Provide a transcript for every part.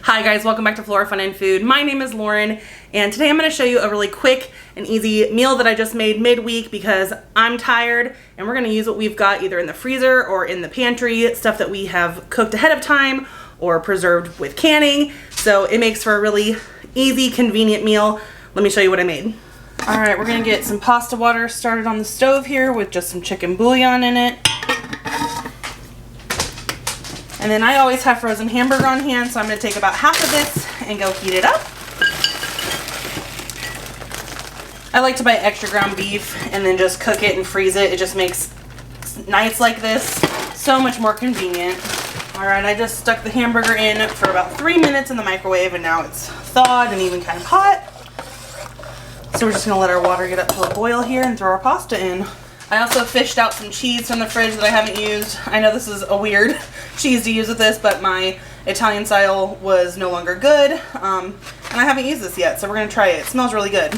Hi guys, welcome back to Flora Fun and Food. My name is Lauren, and today I'm going to show you a really quick and easy meal that I just made midweek because I'm tired, and we're going to use what we've got either in the freezer or in the pantry, stuff that we have cooked ahead of time or preserved with canning. So it makes for a really easy, convenient meal. Let me show you what I made. Alright, we're going to get some pasta water started on the stove here with just some chicken bouillon in it. And then I always have frozen hamburger on hand, so I'm going to take about half of this and go heat it up. I like to buy extra ground beef and then just cook it and freeze it. It just makes nights like this so much more convenient. Alright, I just stuck the hamburger in for about 3 minutes in the microwave, and now it's thawed and even kind of hot. So we're just going to let our water get up to a boil here and throw our pasta in. I also fished out some cheese from the fridge that I haven't used. I know this is a weird cheese to use with this, but my Italian style was no longer good. And I haven't used this yet, so we're going to try it. It smells really good.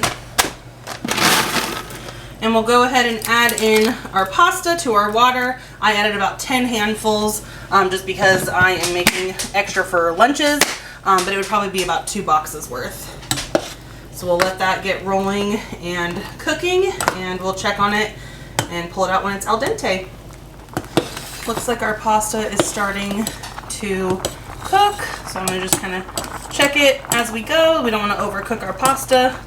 And we'll go ahead and add in our pasta to our water. I added about 10 handfuls just because I am making extra for lunches, but it would probably be about 2 boxes worth. So we'll let that get rolling and cooking, and we'll check on it and pull it out when it's al dente. Looks like our pasta is starting to cook, so I'm going to just kind of check it as we go. We don't want to overcook our pasta.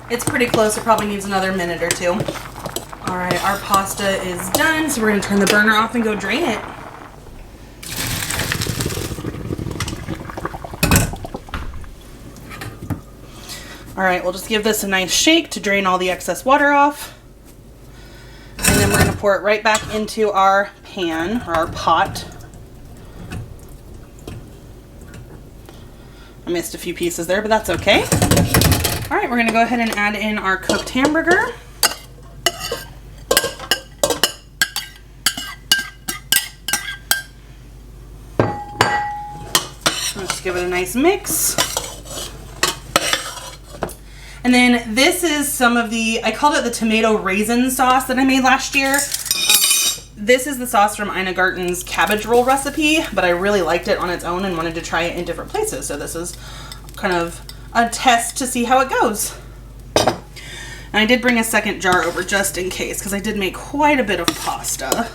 It's pretty close. It probably needs another minute or 2. Alright, our pasta is done, so we're going to turn the burner off and go drain it. Alright, we'll just give this a nice shake to drain all the excess water off. And then we're going to pour it right back into our pan, or our pot. I missed a few pieces there, but that's okay. Alright, we're going to go ahead and add in our cooked hamburger. Let's give it a nice mix. And then this is some of the, I called it the tomato raisin sauce that I made last year. This is the sauce from Ina Garten's cabbage roll recipe, but I really liked it on its own and wanted to try it in different places. So this is kind of a test to see how it goes. And I did bring a second jar over just in case, because I did make quite a bit of pasta.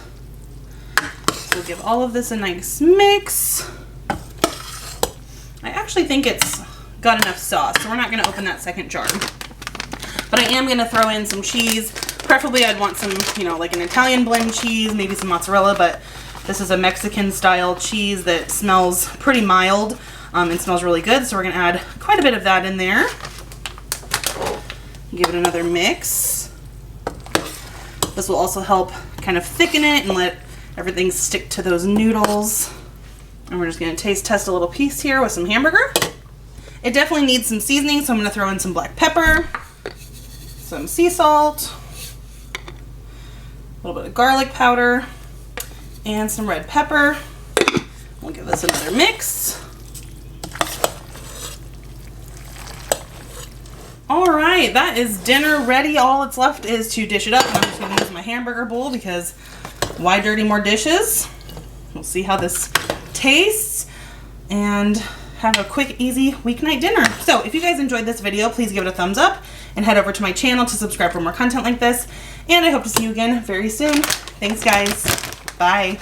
So give all of this a nice mix. I actually think it's got enough sauce, so we're not going to open that second jar. But I am going to throw in some cheese. Preferably I'd want some, like an Italian blend cheese, maybe some mozzarella, but this is a Mexican style cheese that smells pretty mild and smells really good, so we're going to add quite a bit of that in there. Give it another mix. This will also help kind of thicken it and let everything stick to those noodles. And we're just going to test a little piece here with some hamburger. It definitely needs some seasoning, so I'm going to throw in some black pepper, some sea salt, a little bit of garlic powder, and some red pepper. We'll give this another mix. Alright, that is dinner ready. All that's left is to dish it up. I'm just going to use my hamburger bowl because why dirty more dishes? We'll see how this tastes and have a quick, easy weeknight dinner. So if you guys enjoyed this video, please give it a thumbs up and head over to my channel to subscribe for more content like this. And I hope to see you again very soon. Thanks, guys. Bye.